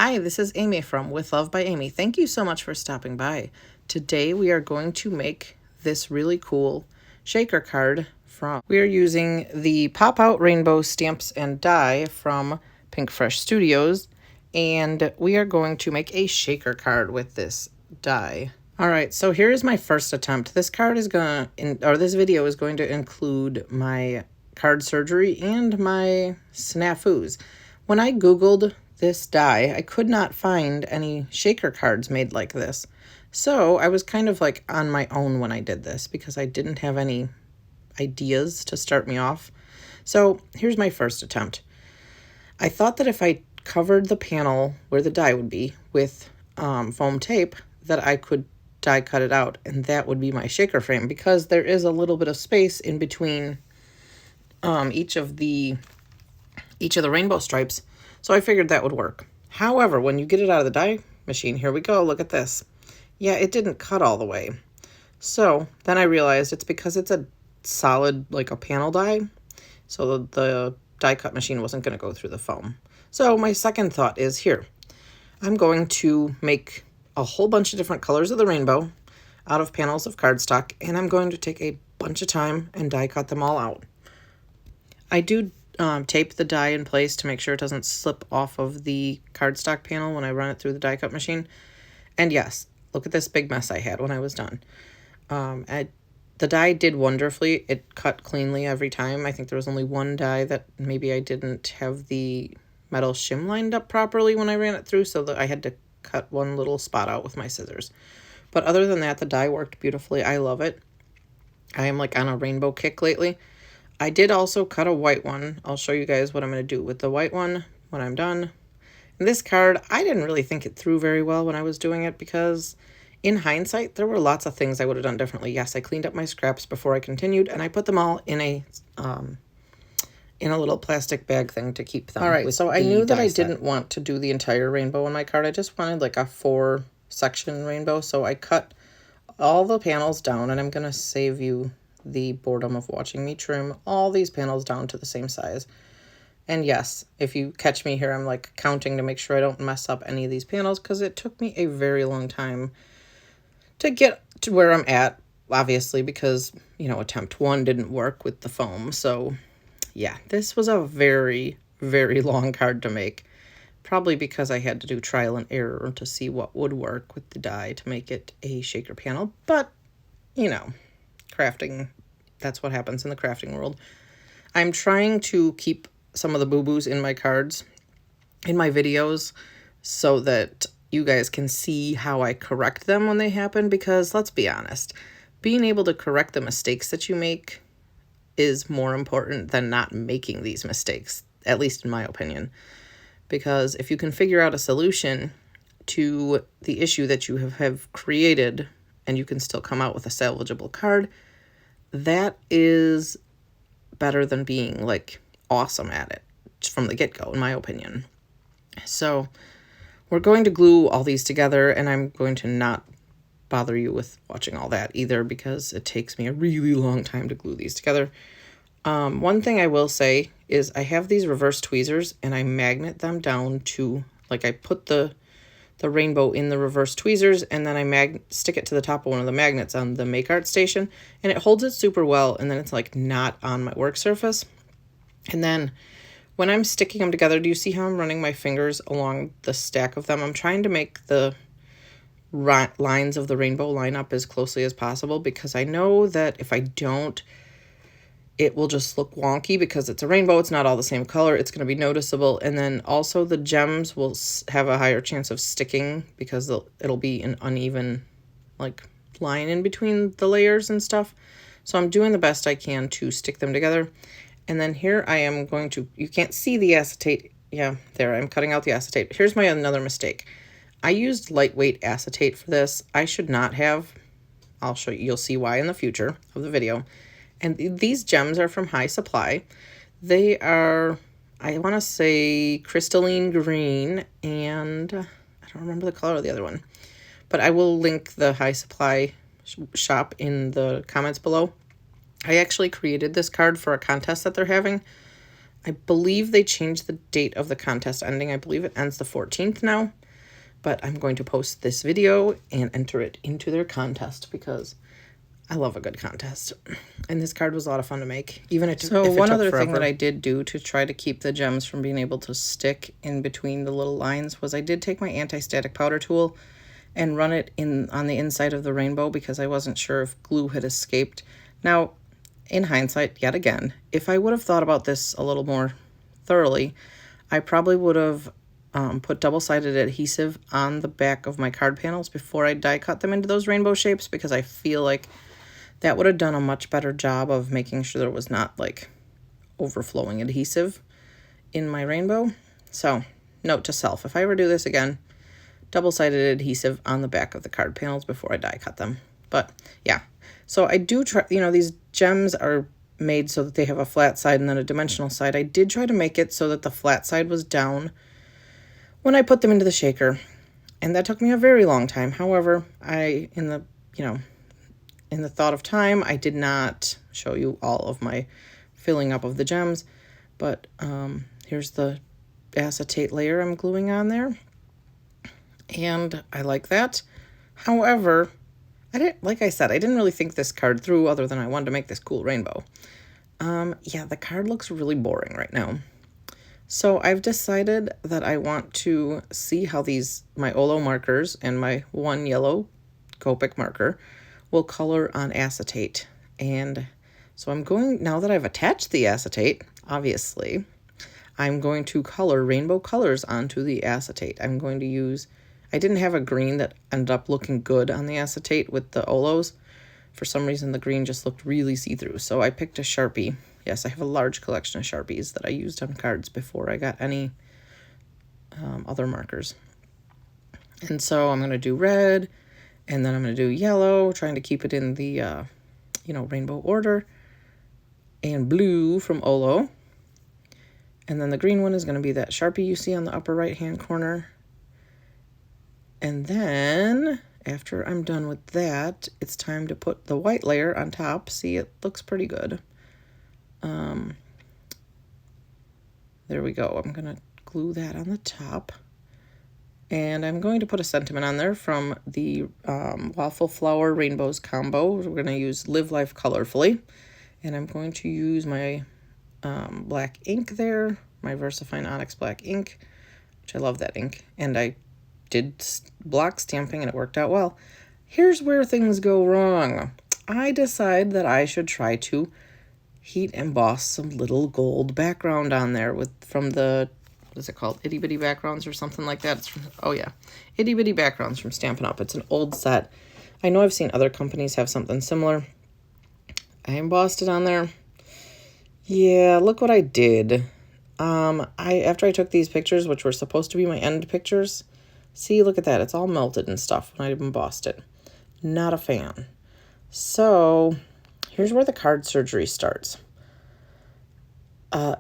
Hi, this is Amy from With Love by Amy. Thank you so much for stopping by. Today we are going to make this really cool shaker card we are using the Pop Out Rainbow Stamps and Die from Pink Fresh Studios, and we are going to make a shaker card with this die. All right, so here is my first attempt. This card is this video is going to include my card surgery and my snafus. When I Googled this die, I could not find any shaker cards made like this. So I was kind of like on my own when I did this because I didn't have any ideas to start me off. So here's my first attempt. I thought that if I covered the panel where the die would be with foam tape, that I could die cut it out, and that would be my shaker frame, because there is a little bit of space in between each of the rainbow stripes. So I figured that would work. However, when you get it out of the die machine, here we go, look at this. Yeah, it didn't cut all the way. So then I realized it's because it's a solid, like a panel die. So the die cut machine wasn't going to go through the foam. So my second thought is, here, I'm going to make a whole bunch of different colors of the rainbow out of panels of cardstock, and I'm going to take a bunch of time and die cut them all out. I do tape the die in place to make sure it doesn't slip off of the cardstock panel when I run it through the die cut machine. And yes, look at this big mess I had when I was done. The die did wonderfully. It cut cleanly every time. I think there was only one die that maybe I didn't have the metal shim lined up properly when I ran it through, so that I had to cut one little spot out with my scissors. But other than that, the die worked beautifully. I love it. I am like on a rainbow kick lately. I did also cut a white one. I'll show you guys what I'm going to do with the white one when I'm done. And this card, I didn't really think it through very well when I was doing it, because in hindsight, there were lots of things I would have done differently. Yes, I cleaned up my scraps before I continued, and I put them all in a little plastic bag thing to keep them. All right, so I knew that I didn't want to do the entire rainbow on my card. I just wanted like a 4-section rainbow, so I cut all the panels down, and I'm going to save you the boredom of watching me trim all these panels down to the same size. And yes, if you catch me here, I'm like counting to make sure I don't mess up any of these panels, because it took me a very long time to get to where I'm at, obviously, because, attempt 1 didn't work with the foam. So yeah, this was a very, very long card to make, probably because I had to do trial and error to see what would work with the die to make it a shaker panel. But, crafting, that's what happens in the crafting world. I'm trying to keep some of the boo-boos in my cards, in my videos, so that you guys can see how I correct them when they happen, because let's be honest, being able to correct the mistakes that you make is more important than not making these mistakes, at least in my opinion. Because if you can figure out a solution to the issue that you have created, and you can still come out with a salvageable card, that is better than being like awesome at it from the get-go, in my opinion. So we're going to glue all these together, and I'm going to not bother you with watching all that either, because it takes me a really long time to glue these together. One thing I will say is I have these reverse tweezers, and I magnet them down to, like, I put the rainbow in the reverse tweezers, and then I stick it to the top of one of the magnets on the Make Art station, and it holds it super well, and then it's like not on my work surface. And then when I'm sticking them together, do you see how I'm running my fingers along the stack of them? I'm trying to make the lines of the rainbow line up as closely as possible, because I know that if I don't, it will just look wonky, because it's a rainbow. It's not all the same color. It's going to be noticeable. And then also the gems will have a higher chance of sticking, because it'll be an uneven like line in between the layers and stuff. So I'm doing the best I can to stick them together. And then here I am going to, you can't see the acetate. Yeah, there, I'm cutting out the acetate. Here's my another mistake. I used lightweight acetate for this. I should not have. I'll show you. You'll see why in the future of the video. And these gems are from High Supply. They are, I want to say, crystalline green, and I don't remember the color of the other one. But I will link the High Supply shop in the comments below. I actually created this card for a contest that they're having. I believe they changed the date of the contest ending. I believe it ends the 14th now. But I'm going to post this video and enter it into their contest because I love a good contest. And this card was a lot of fun to make, even if it took one other forever. thing that I did do to try to keep the gems from being able to stick in between the little lines was I did take my anti-static powder tool and run it in on the inside of the rainbow because I wasn't sure if glue had escaped. Now, in hindsight, yet again, if I would have thought about this a little more thoroughly, I probably would have put double-sided adhesive on the back of my card panels before I die cut them into those rainbow shapes, because I feel like that would have done a much better job of making sure there was not like overflowing adhesive in my rainbow. So, note to self, if I ever do this again, double-sided adhesive on the back of the card panels before I die cut them. But yeah, so I do try, you know, these gems are made so that they have a flat side and then a dimensional side. I did try to make it so that the flat side was down when I put them into the shaker, and that took me a very long time. However, in the thought of time, I did not show you all of my filling up of the gems, but here's the acetate layer I'm gluing on there, and I like that. However, like I said, I didn't really think this card through other than I wanted to make this cool rainbow. Yeah, the card looks really boring right now. So I've decided that I want to see how my Olo markers and my one yellow Copic marker will color on acetate. And so now that I've attached the acetate, obviously, I'm going to color rainbow colors onto the acetate. I didn't have a green that ended up looking good on the acetate with the Olos. For some reason, the green just looked really see-through. So I picked a Sharpie. Yes, I have a large collection of Sharpies that I used on cards before I got any other markers. And so I'm going to do red, and then I'm going to do yellow, trying to keep it in the, rainbow order, and blue from Olo. And then the green one is going to be that Sharpie you see on the upper right-hand corner. And then, after I'm done with that, it's time to put the white layer on top. See, it looks pretty good. There we go. I'm going to glue that on the top. And I'm going to put a sentiment on there from the Waffle Flower Rainbows combo. We're going to use Live Life Colorfully. And I'm going to use my black ink there, my VersaFine Onyx black ink, which I love that ink. And I did block stamping and it worked out well. Here's where things go wrong. I decide that I should try to heat emboss some little gold background on there from the, what is it called? Itty Bitty Backgrounds or something like that. It's from, oh yeah, Itty Bitty Backgrounds from Stampin' Up. It's an old set. I know I've seen other companies have something similar. I embossed it on there. Yeah, look what I did. After I took these pictures, which were supposed to be my end pictures, see, look at that. It's all melted and stuff when I embossed it. Not a fan. So here's where the card surgery starts.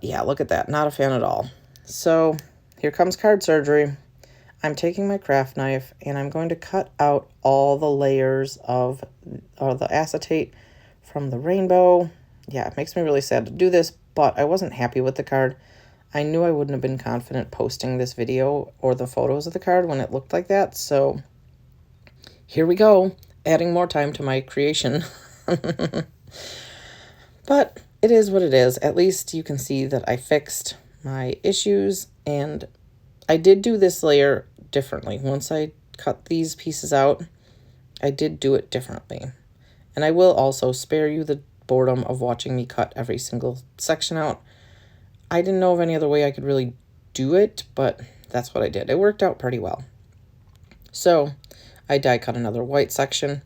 Yeah, look at that. Not a fan at all. So here comes card surgery. I'm taking my craft knife and I'm going to cut out all the layers of the acetate from the rainbow. Yeah, it makes me really sad to do this, but I wasn't happy with the card. I knew I wouldn't have been confident posting this video or the photos of the card when it looked like that. So here we go, adding more time to my creation. But it is what it is. At least you can see that I fixed my issues, and I did do this layer differently. Once I cut these pieces out, I did do it differently. And I will also spare you the boredom of watching me cut every single section out. I didn't know of any other way I could really do it, but that's what I did. It worked out pretty well. So I die cut another white section,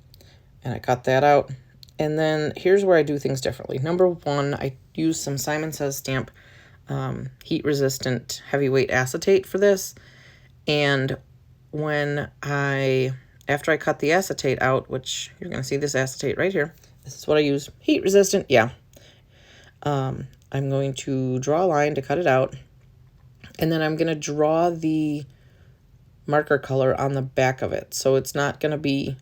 and I cut that out. And then here's where I do things differently. Number one, I use some Simon Says Stamp heat-resistant heavyweight acetate for this. And after I cut the acetate out, which you're going to see this acetate right here, this is what I use. Heat-resistant, yeah. I'm going to draw a line to cut it out. And then I'm going to draw the marker color on the back of it. So it's not going to be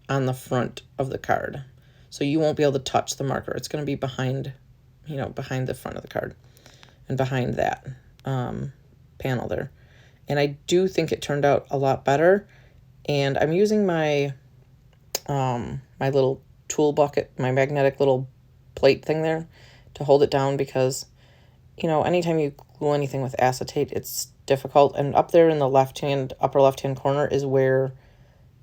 on the front of the card. So you won't be able to touch the marker. It's going to be behind the front of the card. and behind that panel there. And I do think it turned out a lot better. And I'm using my my little tool bucket, my magnetic little plate thing there to hold it down because, you know, anytime you glue anything with acetate, it's difficult. And up there in the upper left-hand corner is where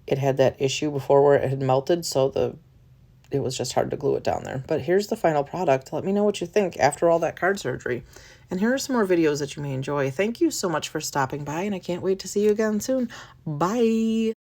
it had that issue before where it had melted, so it was just hard to glue it down there. But here's the final product. Let me know what you think after all that card surgery. And here are some more videos that you may enjoy. Thank you so much for stopping by, and I can't wait to see you again soon. Bye!